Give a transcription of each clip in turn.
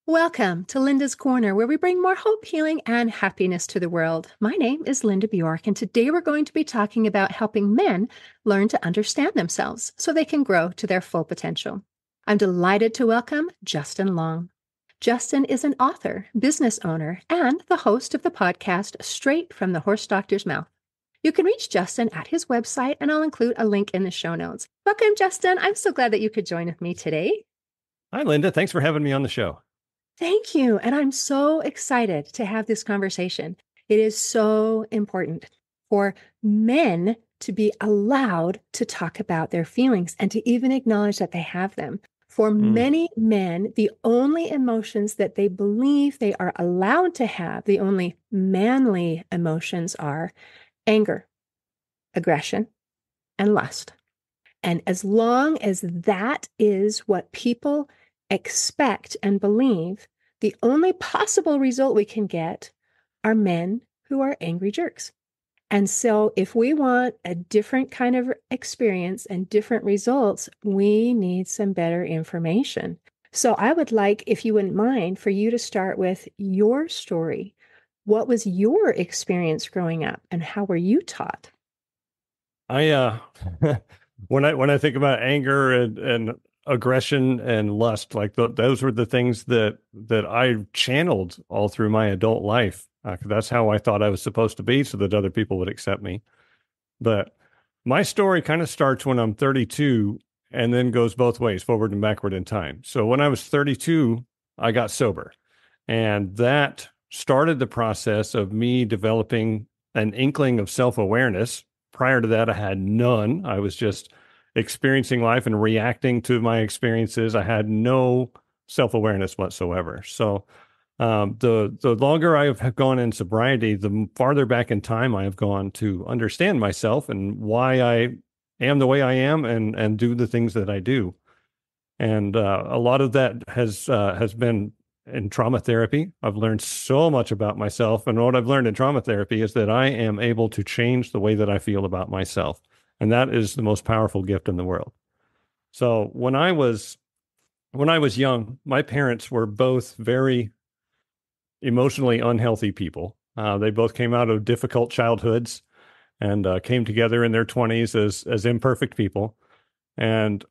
Welcome to Linda's Corner, where we bring more hope, healing, and happiness to the world. My name is Linda Bjork, and today we're going to be talking about helping men learn to understand themselves so they can grow to their full potential. I'm delighted to welcome Justin Long. Justin is an author, business owner, and the host of the podcast Straight from the Horse Doctor's Mouth. You can reach Justin at his website, and I'll include a link in the show notes. Welcome, Justin. I'm so glad that you could join with me today. Hi, Linda. Thanks for having me on the show. Thank you. And I'm so excited to have this conversation. It is so important for men to be allowed to talk about their feelings and to even acknowledge that they have them. For many men, the only emotions that they believe they are allowed to have, the only manly emotions are anger, aggression, and lust. And as long as that is what people expect and believe, the only possible result we can get are men who are angry jerks. And so if we want a different kind of experience and different results, we need some better information. So I would like, if you wouldn't mind, for you to start with your story. What was your experience growing up and how were you taught? I when I think about anger and aggression and lust, like those were the things that I channeled all through my adult life. That's how I thought I was supposed to be, so that other people would accept me. But my story kind of starts when I'm 32 and then goes both ways, forward and backward in time. So when I was 32, I got sober, and that started the process of me developing an inkling of self-awareness. Prior to that, I had none. I was just experiencing life and reacting to my experiences. I had no self-awareness whatsoever. So the longer I have gone in sobriety, the farther back in time I have gone to understand myself and why I am the way I am and do the things that I do. And a lot of that has been in trauma therapy. I've learned so much about myself. And what I've learned in trauma therapy is that I am able to change the way that I feel about myself. And that is the most powerful gift in the world. So when I was young, my parents were both very emotionally unhealthy people. They both came out of difficult childhoods and came together in their 20s as imperfect people. And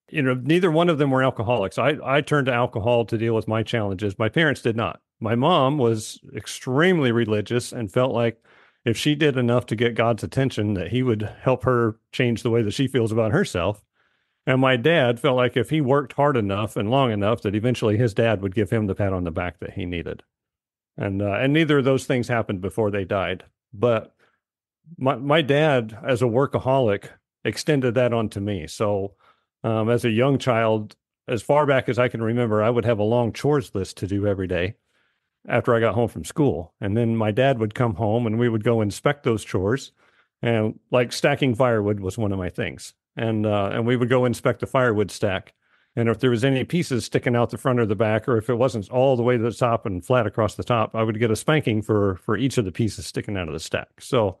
neither one of them were alcoholics. I turned to alcohol to deal with my challenges. My parents did not. My mom was extremely religious and felt like if she did enough to get God's attention, that he would help her change the way that she feels about herself. And my dad felt like if he worked hard enough and long enough, that eventually his dad would give him the pat on the back that he needed. And neither of those things happened before they died. But my dad, as a workaholic, extended that onto me. So as a young child, as far back as I can remember, I would have a long chores list to do every day after I got home from school. And then my dad would come home and we would go inspect those chores. And like stacking firewood was one of my things. And we would go inspect the firewood stack. And if there was any pieces sticking out the front or the back, or if it wasn't all the way to the top and flat across the top, I would get a spanking for each of the pieces sticking out of the stack. So,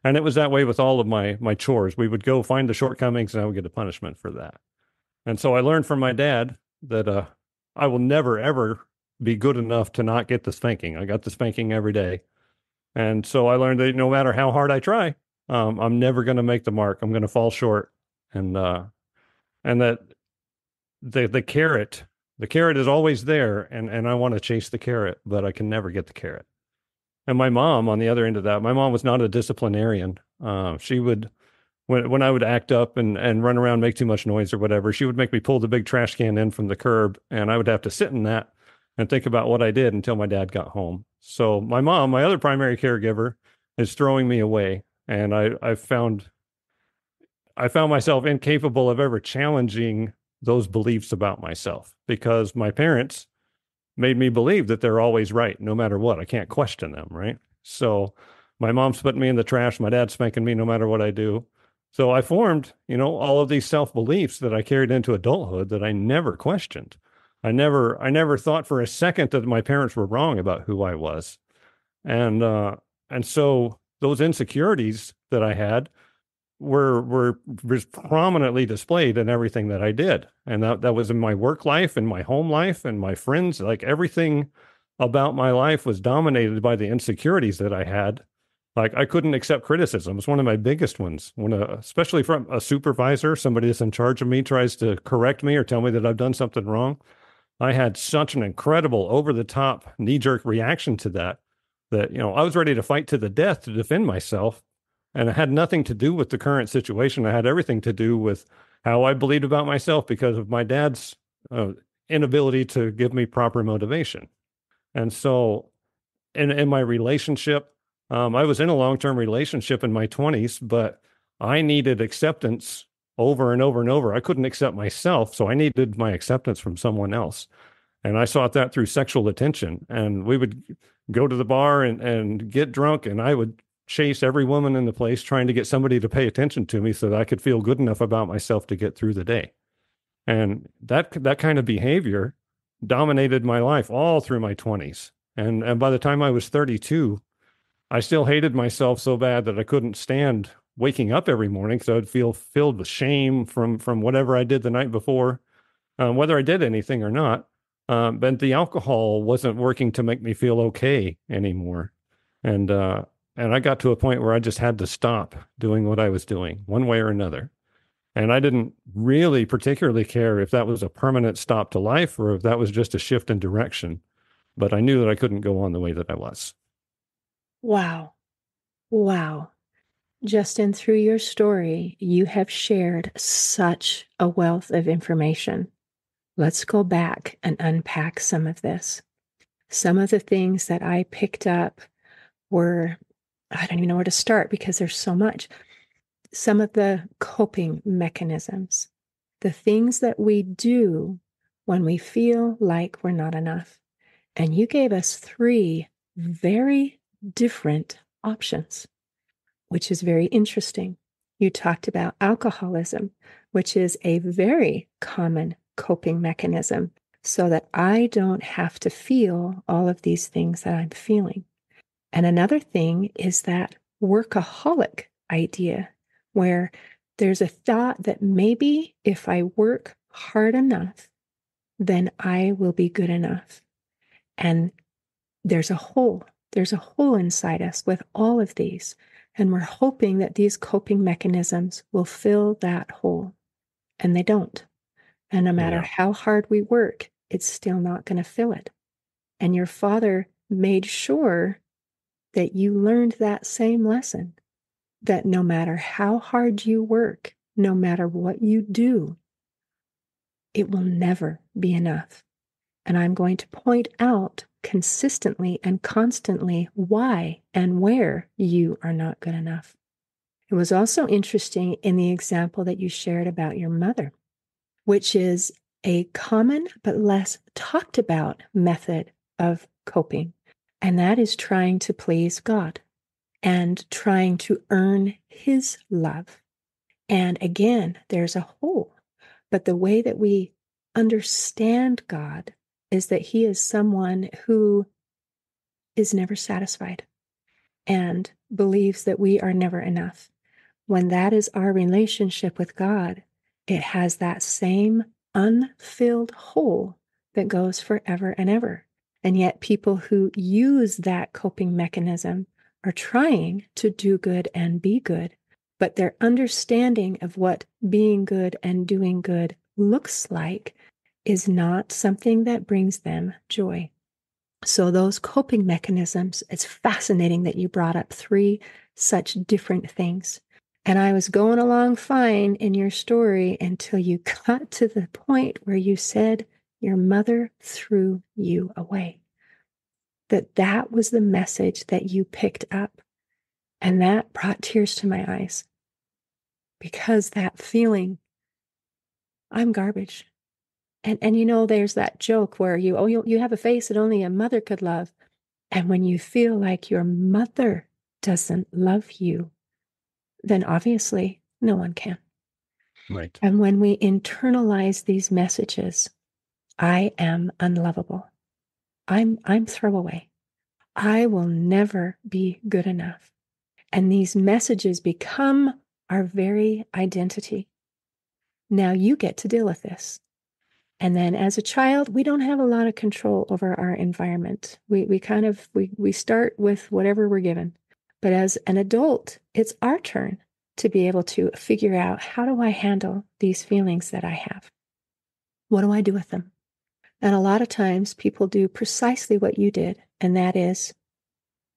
and it was that way with all of my chores. We would go find the shortcomings and I would get a punishment for that. And so I learned from my dad that I will never, ever be good enough to not get the spanking. I got the spanking every day. And so I learned that no matter how hard I try, I'm never going to make the mark. I'm going to fall short. And that the carrot is always there. And I want to chase the carrot, but I can never get the carrot. And my mom, on the other end of that, my mom was not a disciplinarian. She would, when I would act up and run around, make too much noise or whatever, she would make me pull the big trash can in from the curb, and I would have to sit in that and think about what I did until my dad got home. So my mom, my other primary caregiver, is throwing me away, and I found myself incapable of ever challenging those beliefs about myself because my parents made me believe that they're always right, no matter what. I can't question them, right? So my mom's putting me in the trash. My dad's spanking me no matter what I do. So I formed, all of these self-beliefs that I carried into adulthood that I never questioned. I never thought for a second that my parents were wrong about who I was. And so those insecurities that I had were just prominently displayed in everything that I did. And that was in my work life and my home life and my friends. Like everything about my life was dominated by the insecurities that I had. Like I couldn't accept criticism. It's one of my biggest ones. When especially from a supervisor, somebody that's in charge of me tries to correct me or tell me that I've done something wrong. I had such an incredible over the top knee jerk reaction to that, that, I was ready to fight to the death to defend myself. And it had nothing to do with the current situation. It had everything to do with how I believed about myself because of my dad's uh, inability to give me proper motivation. And so in my relationship, I was in a long-term relationship in my 20s, but I needed acceptance over and over and over. I couldn't accept myself, so I needed my acceptance from someone else. And I sought that through sexual attention. And we would go to the bar and get drunk, and I would chase every woman in the place trying to get somebody to pay attention to me so that I could feel good enough about myself to get through the day. And that kind of behavior dominated my life all through my 20s. And by the time I was 32, I still hated myself so bad that I couldn't stand waking up every morning because I would feel filled with shame from whatever I did the night before, whether I did anything or not. But the alcohol wasn't working to make me feel okay anymore. And and I got to a point where I just had to stop doing what I was doing one way or another. And I didn't really particularly care if that was a permanent stop to life or if that was just a shift in direction. But I knew that I couldn't go on the way that I was. Wow. Wow. Justin, through your story, you have shared such a wealth of information. Let's go back and unpack some of this. Some of the things that I picked up were, I don't even know where to start because there's so much. Some of the coping mechanisms, the things that we do when we feel like we're not enough. And you gave us 3 very different options, which is very interesting. You talked about alcoholism, which is a very common coping mechanism, so that I don't have to feel all of these things that I'm feeling. And another thing is that workaholic idea, where there's a thought that maybe if I work hard enough, then I will be good enough. And there's a hole. There's a hole inside us with all of these. And we're hoping that these coping mechanisms will fill that hole. And they don't. And no matter Yeah. how hard we work, it's still not going to fill it. And your father made sure that you learned that same lesson, that no matter how hard you work, no matter what you do, it will never be enough. And I'm going to point out consistently and constantly why and where you are not good enough. It was also interesting in the example that you shared about your mother, which is a common but less talked about method of coping. And that is trying to please God and trying to earn his love. And again, there's a hole. But the way that we understand God is that he is someone who is never satisfied and believes that we are never enough. When that is our relationship with God, it has that same unfilled hole that goes forever and ever. And yet people who use that coping mechanism are trying to do good and be good, but their understanding of what being good and doing good looks like is not something that brings them joy. So those coping mechanisms, it's fascinating that you brought up 3 such different things. And I was going along fine in your story until you got to the point where you said your mother threw you away. That was the message that you picked up. And that brought tears to my eyes. Because that feeling, I'm garbage. And there's that joke where you have a face that only a mother could love. And when you feel like your mother doesn't love you, then obviously no one can. Right. And when we internalize these messages, I am unlovable. I'm throwaway. I will never be good enough. And these messages become our very identity. Now you get to deal with this. And then as a child, we don't have a lot of control over our environment. We start with whatever we're given. But as an adult, it's our turn to be able to figure out, how do I handle these feelings that I have? What do I do with them? And a lot of times people do precisely what you did. And that is,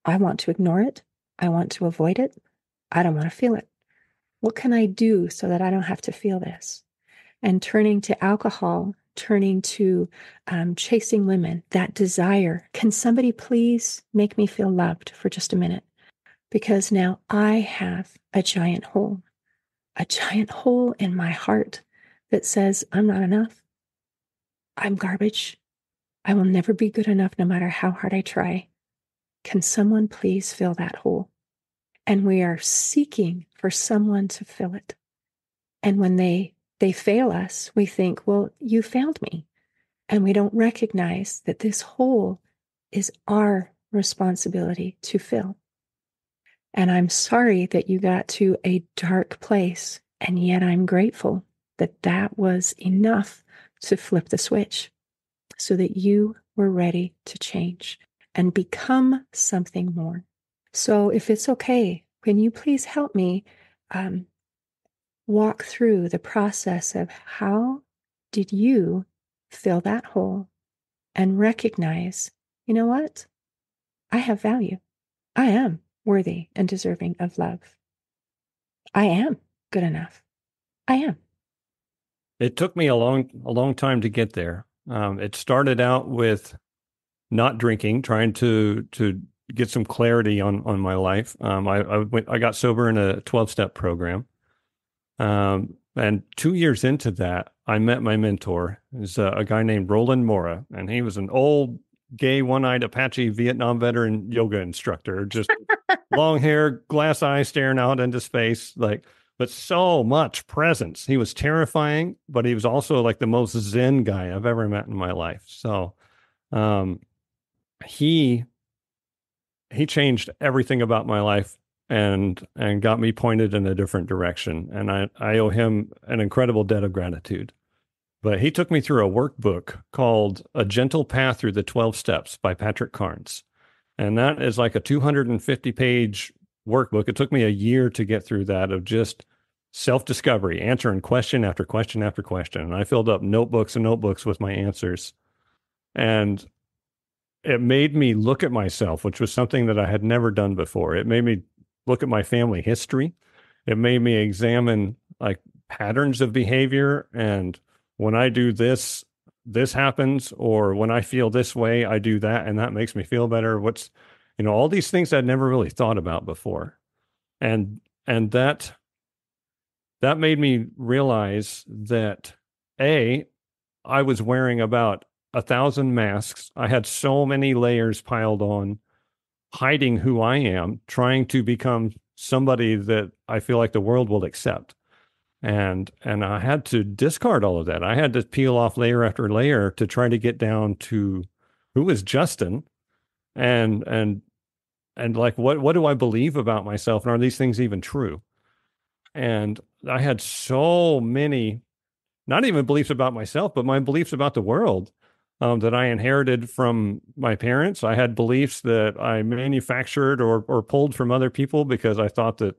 I want to ignore it. I want to avoid it. I don't want to feel it. What can I do so that I don't have to feel this? And turning to alcohol, turning to chasing women, that desire. Can somebody please make me feel loved for just a minute? Because now I have a giant hole in my heart that says, I'm not enough. I'm garbage. I will never be good enough no matter how hard I try. Can someone please fill that hole? And we are seeking for someone to fill it. And when they fail us, we think, well, you failed me. And we don't recognize that this hole is our responsibility to fill. And I'm sorry that you got to a dark place. And yet I'm grateful that that was enough to flip the switch so that you were ready to change and become something more. So if it's okay, can you please help me walk through the process of how did you fill that hole and recognize, you know what? I have value. I am worthy and deserving of love. I am good enough. I am. It took me a long time to get there. It started out with not drinking, trying to get some clarity on my life. I got sober in a 12-step program. And 2 years into that, I met my mentor. Is a guy named Roland Mora, and he was an old gay one-eyed Apache Vietnam veteran yoga instructor, just long hair, glass eyes, staring out into space, but so much presence. He was terrifying, but he was also like the most Zen guy I've ever met in my life. So, he changed everything about my life and got me pointed in a different direction. And I owe him an incredible debt of gratitude. But he took me through a workbook called A Gentle Path Through the 12 Steps by Patrick Carnes. And that is like a 250-page workbook. It took me a year to get through that, of just self-discovery, answering question after question after question. And I filled up notebooks and notebooks with my answers. And it made me look at myself, which was something that I had never done before. It made me look at my family history. It made me examine like patterns of behavior. And when I do this, this happens, or when I feel this way, I do that, and that makes me feel better. All these things I'd never really thought about before. And that made me realize that I was wearing about 1,000 masks. I had so many layers piled on, hiding who I am, trying to become somebody that I feel like the world will accept. And I had to discard all of that. I had to peel off layer after layer to try to get down to who is Justin, and like what do I believe about myself, and are these things even true? And I had so many, not even beliefs about myself, but my beliefs about the world, that I inherited from my parents. I had beliefs that I manufactured or pulled from other people because I thought that,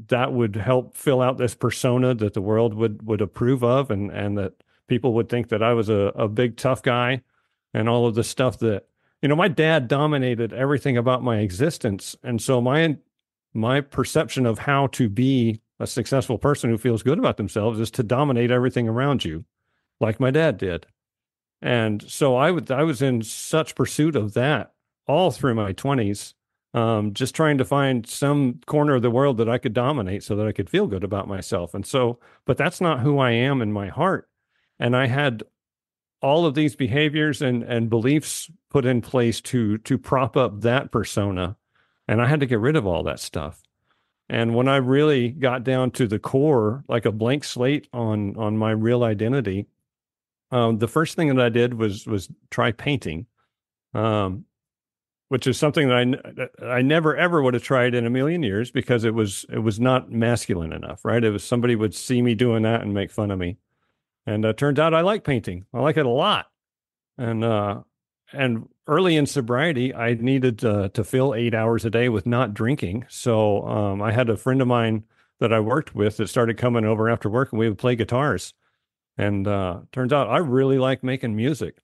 that would help fill out this persona that the world would approve of, and that people would think that I was a big tough guy, and all of the stuff that, my dad dominated everything about my existence. And so my perception of how to be a successful person who feels good about themselves is to dominate everything around you, like my dad did. And so I was in such pursuit of that all through my 20s, just trying to find some corner of the world that I could dominate so that I could feel good about myself. And so, but that's not who I am in my heart. And I had all of these behaviors and beliefs put in place to prop up that persona. And I had to get rid of all that stuff. And when I really got down to the core, like a blank slate on my real identity, the first thing that I did was try painting. Um, which is something that I never ever would have tried in a million years because it was not masculine enough, right? It was somebody would see me doing that and make fun of me. And turns out I like painting. I like it a lot. And early in sobriety, I needed to fill 8 hours a day with not drinking. So I had a friend of mine that I worked with that started coming over after work, and we would play guitars. And turns out I really like making music,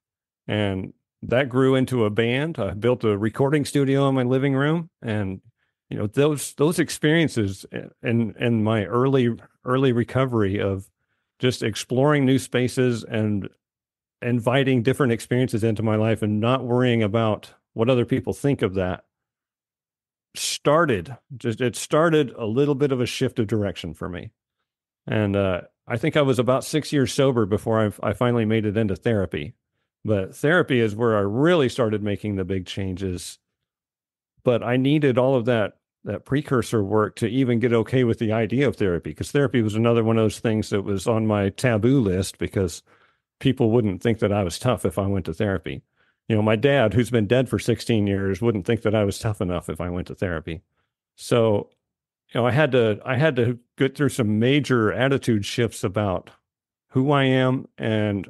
and that grew into a band. I built a recording studio in my living room, and those experiences in my early recovery of just exploring new spaces and inviting different experiences into my life and not worrying about what other people think of that it started a little bit of a shift of direction for me. And I think I was about 6 years sober before I finally made it into therapy. But therapy is where I really started making the big changes. But I needed all of that precursor work to even get okay with the idea of therapy, because therapy was another one of those things that was on my taboo list because people wouldn't think that I was tough if I went to therapy. My dad, who's been dead for 16 years, wouldn't think that I was tough enough if I went to therapy. So, I had to get through some major attitude shifts about who I am and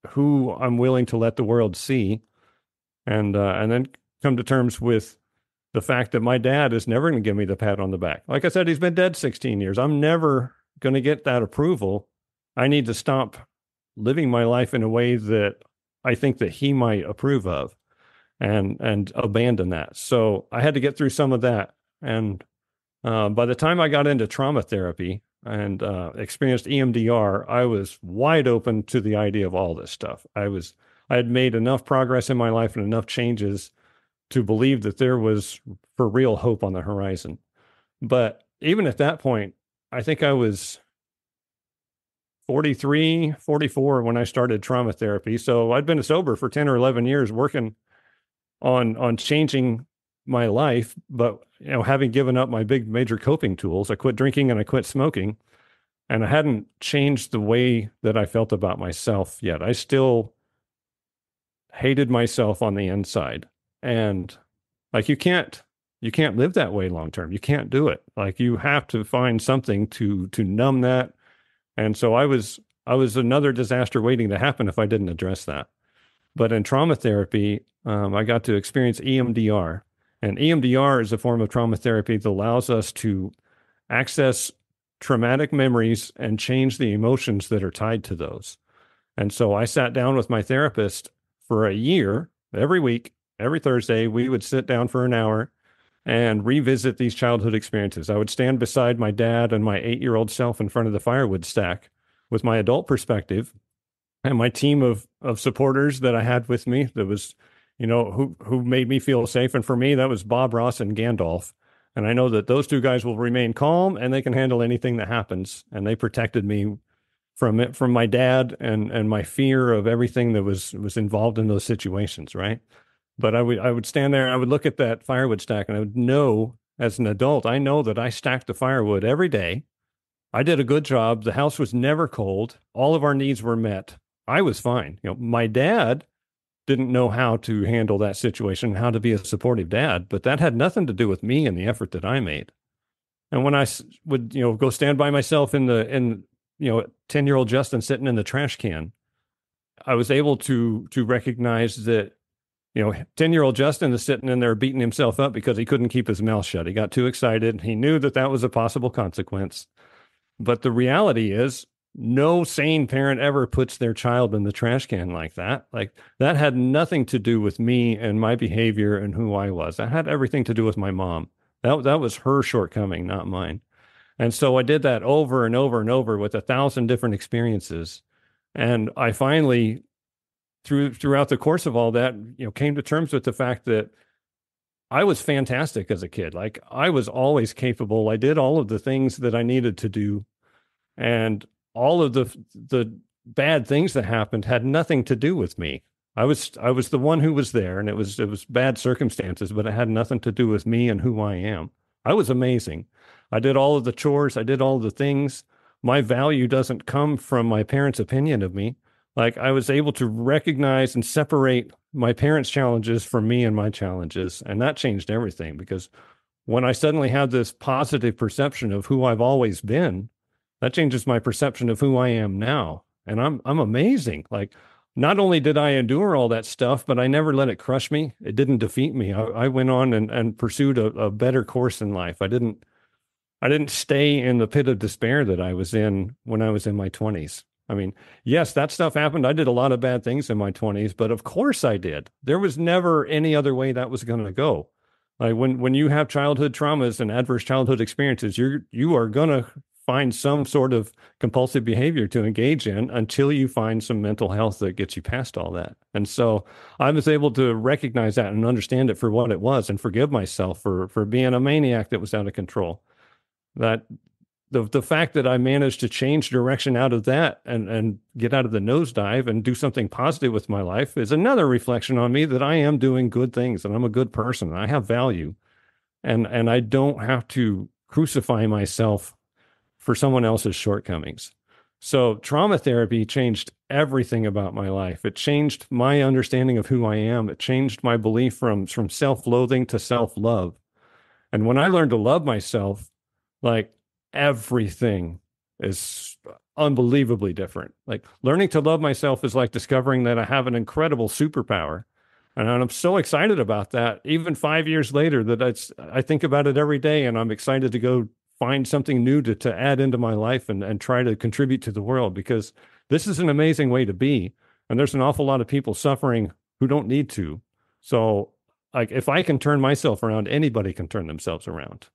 who I'm willing to let the world see, and then come to terms with the fact that my dad is never going to give me the pat on the back. Like I said, he's been dead 16 years. I'm never going to get that approval. I need to stop living my life in a way that I think that he might approve of, and abandon that. So I had to get through some of that. And by the time I got into trauma therapy and experienced EMDR, I was wide open to the idea of all this stuff. I had made enough progress in my life and enough changes to believe that there was for real hope on the horizon. But even at that point, I think I was 43, 44 when I started trauma therapy. So I'd been sober for 10 or 11 years working on changing my life, but having given up my big major coping tools. I quit drinking and I quit smoking, and I hadn't changed the way that I felt about myself yet. I still hated myself on the inside. And like you can't live that way long term. You can't do it. Like you have to find something to numb that. And so I was another disaster waiting to happen if I didn't address that. But in trauma therapy, I got to experience EMDR. And EMDR is a form of trauma therapy that allows us to access traumatic memories and change the emotions that are tied to those. And so I sat down with my therapist for a year, every week, every Thursday. We would sit down for an hour and revisit these childhood experiences. I would stand beside my dad and my 8-year-old self in front of the firewood stack with my adult perspective and my team of supporters that I had with me that was, who made me feel safe. And for me, that was Bob Ross and Gandalf. And I know that those two guys will remain calm and they can handle anything that happens. And they protected me from my dad and my fear of everything that was involved in those situations, right? But I would stand there and I would look at that firewood stack and I would know as an adult, I know that I stacked the firewood every day. I did a good job. The house was never cold. All of our needs were met. I was fine. My dad didn't know how to handle that situation, how to be a supportive dad, but that had nothing to do with me and the effort that I made. And when I would, go stand by myself in 10-year-old Justin sitting in the trash can, I was able to recognize that, 10-year-old Justin is sitting in there beating himself up because he couldn't keep his mouth shut. He got too excited. He knew that was a possible consequence. But the reality is, no sane parent ever puts their child in the trash can like that. Like that had nothing to do with me and my behavior and who I was. That had everything to do with my mom. That was her shortcoming, not mine. And so I did that over and over and over with 1,000 different experiences. And I finally, throughout the course of all that, came to terms with the fact that I was fantastic as a kid. Like I was always capable. I did all of the things that I needed to do. And all of the bad things that happened had nothing to do with me. I was the one who was there, and it was bad circumstances, but it had nothing to do with me and who I am. I was amazing. I did all of the chores. I did all of the things. My value doesn't come from my parents' opinion of me. Like I was able to recognize and separate my parents' challenges for me and my challenges. And that changed everything because when I suddenly had this positive perception of who I've always been, that changes my perception of who I am now. And I'm amazing. Like not only did I endure all that stuff, but I never let it crush me. It didn't defeat me. I went on and pursued a better course in life. I didn't stay in the pit of despair that I was in when I was in my 20s. I mean, yes, that stuff happened. I did a lot of bad things in my 20s, but of course I did. There was never any other way that was going to go. Like when you have childhood traumas and adverse childhood experiences, you are going to find some sort of compulsive behavior to engage in until you find some mental health that gets you past all that. And so I was able to recognize that and understand it for what it was and forgive myself for being a maniac that was out of control. That the fact that I managed to change direction out of that and get out of the nosedive and do something positive with my life is another reflection on me that I am doing good things and I'm a good person and I have value and I don't have to crucify myself for someone else's shortcomings. So trauma therapy changed everything about my life. It changed my understanding of who I am. It changed my belief from self-loathing to self-love. And when I learned to love myself, like everything is unbelievably different. Like learning to love myself is like discovering that I have an incredible superpower. And I'm so excited about that. Even 5 years later, I think about it every day and I'm excited to go find something new to add into my life and try to contribute to the world because this is an amazing way to be. And there's an awful lot of people suffering who don't need to. So like if I can turn myself around, anybody can turn themselves around.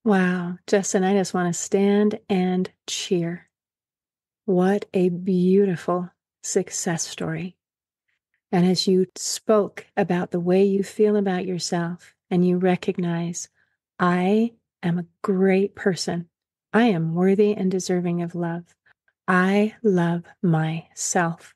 Wow, Justin, I just want to stand and cheer. What a beautiful success story. And as you spoke about the way you feel about yourself and you recognize, I am a great person. I am worthy and deserving of love. I love myself.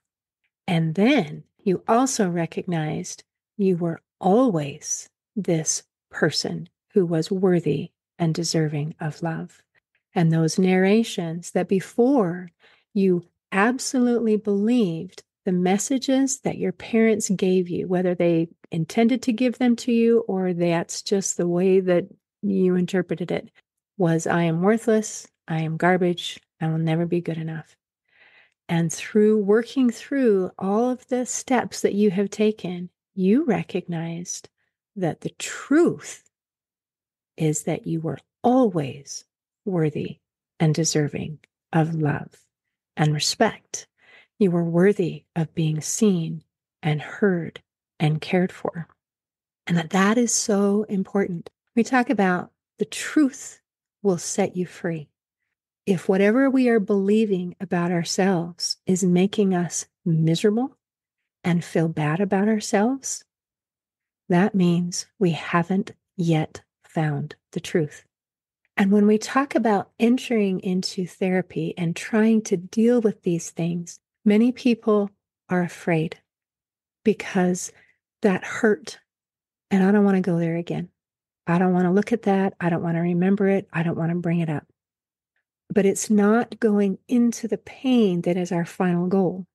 And then you also recognized you were always this person who was worthy and deserving of love. And those narrations that before you absolutely believed the messages that your parents gave you, whether they intended to give them to you or that's just the way that you interpreted it, was I am worthless, I am garbage, I will never be good enough. And through working through all of the steps that you have taken, you recognized that the truth is that you were always worthy and deserving of love and respect. You were worthy of being seen and heard and cared for. And that is so important. We talk about the truth will set you free. If whatever we are believing about ourselves is making us miserable and feel bad about ourselves, that means we haven't yet found the truth. And when we talk about entering into therapy and trying to deal with these things, many people are afraid because that hurt. And I don't want to go there again. I don't want to look at that. I don't want to remember it. I don't want to bring it up. But it's not going into the pain that is our final goal.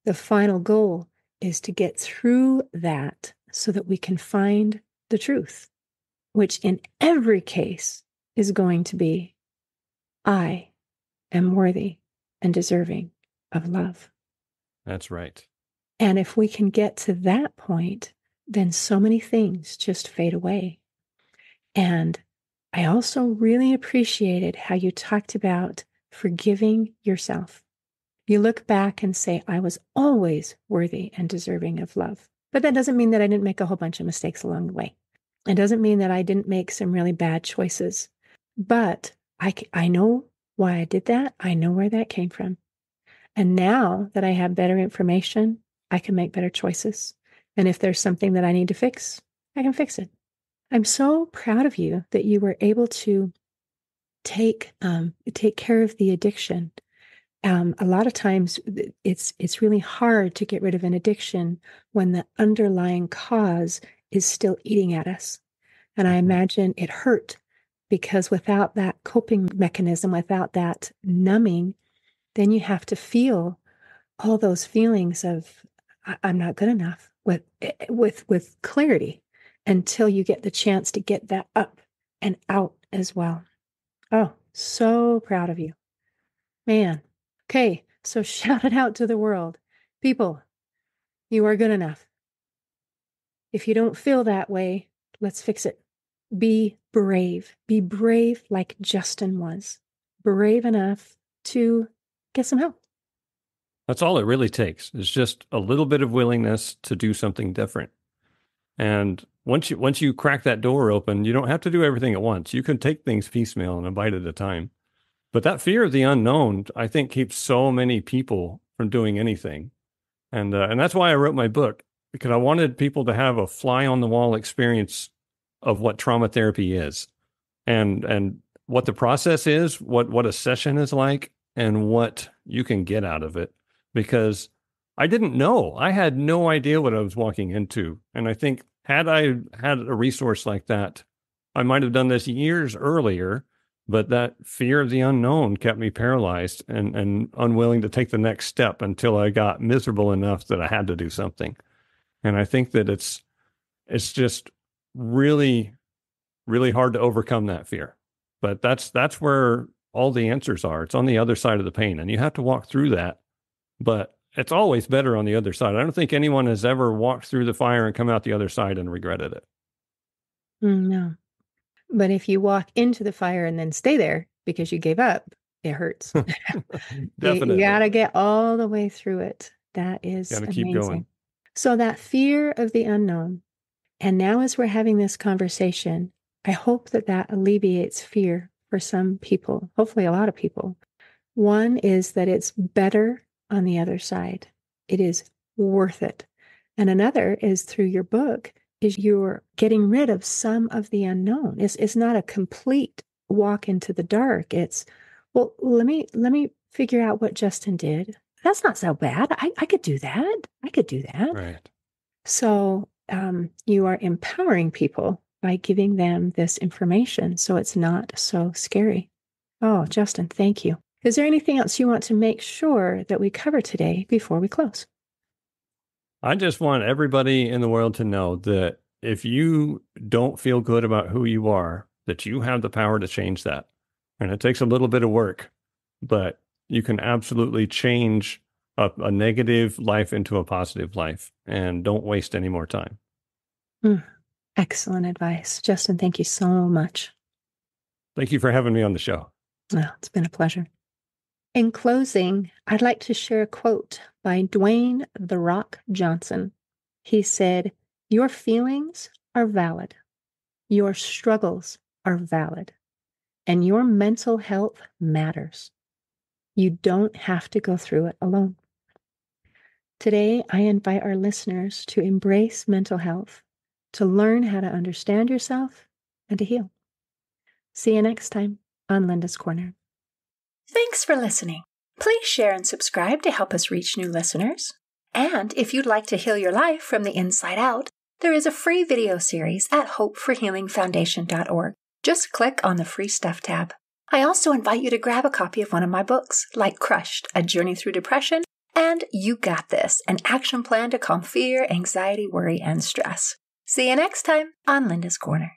The final goal is to get through that so that we can find the truth, which in every case is going to be, I am worthy and deserving of love. That's right. And if we can get to that point, then so many things just fade away. And I also really appreciated how you talked about forgiving yourself. You look back and say, I was always worthy and deserving of love. But that doesn't mean that I didn't make a whole bunch of mistakes along the way. It doesn't mean that I didn't make some really bad choices. But I know why I did that. I know where that came from. And now that I have better information, I can make better choices. And if there's something that I need to fix, I can fix it. I'm so proud of you that you were able to take care of the addiction. A lot of times it's really hard to get rid of an addiction when the underlying cause is still eating at us. And I imagine it hurt because without that coping mechanism, without that numbing, then you have to feel all those feelings of I'm not good enough with clarity until you get the chance to get that up and out as well. Oh, so proud of you. Man. Okay, so shout it out to the world. People, you are good enough. If you don't feel that way, let's fix it. Be brave. Be brave like Justin was. Brave enough to get some help. That's all it really takes, is just a little bit of willingness to do something different. And once you crack that door open, you don't have to do everything at once. You can take things piecemeal and a bite at a time. But that fear of the unknown, I think, keeps so many people from doing anything. And that's why I wrote my book, because I wanted people to have a fly on the wall experience of what trauma therapy is, and what the process is, what a session is like, and what you can get out of it. Because I didn't know. I had no idea what I was walking into. And I think had I had a resource like that, I might have done this years earlier, but that fear of the unknown kept me paralyzed and unwilling to take the next step until I got miserable enough that I had to do something. And I think that it's just really, really hard to overcome that fear. But that's where all the answers are. It's on the other side of the pain, and you have to walk through that. But it's always better on the other side. I don't think anyone has ever walked through the fire and come out the other side and regretted it. No. But if you walk into the fire and then stay there because you gave up, it hurts. You got Definitely. to get all the way through it. That is Got to keep amazing. going. So, that fear of the unknown. And now, as we're having this conversation, I hope that that alleviates fear for some people, hopefully, a lot of people. One is that it's better on the other side, it is worth it. And another is through your book, is you're getting rid of some of the unknown. It's not a complete walk into the dark. It's, well, let me figure out what Justin did. That's not so bad. I could do that. I could do that. Right. So you are empowering people by giving them this information so it's not so scary. Oh, Justin, thank you. Is there anything else you want to make sure that we cover today before we close? I just want everybody in the world to know that if you don't feel good about who you are, that you have the power to change that. And it takes a little bit of work, but you can absolutely change a negative life into a positive life, and don't waste any more time. Excellent advice. Justin, thank you so much. Thank you for having me on the show. Oh, it's been a pleasure. In closing, I'd like to share a quote by Dwayne "The Rock" Johnson. He said, "Your feelings are valid. Your struggles are valid. And your mental health matters. You don't have to go through it alone." Today, I invite our listeners to embrace mental health, to learn how to understand yourself, and to heal. See you next time on Linda's Corner. Thanks for listening. Please share and subscribe to help us reach new listeners. And if you'd like to heal your life from the inside out, there is a free video series at hopeforhealingfoundation.org. Just click on the Free Stuff tab. I also invite you to grab a copy of one of my books, like Crushed, A Journey Through Depression, and You Got This, an action plan to calm fear, anxiety, worry, and stress. See you next time on Linda's Corner.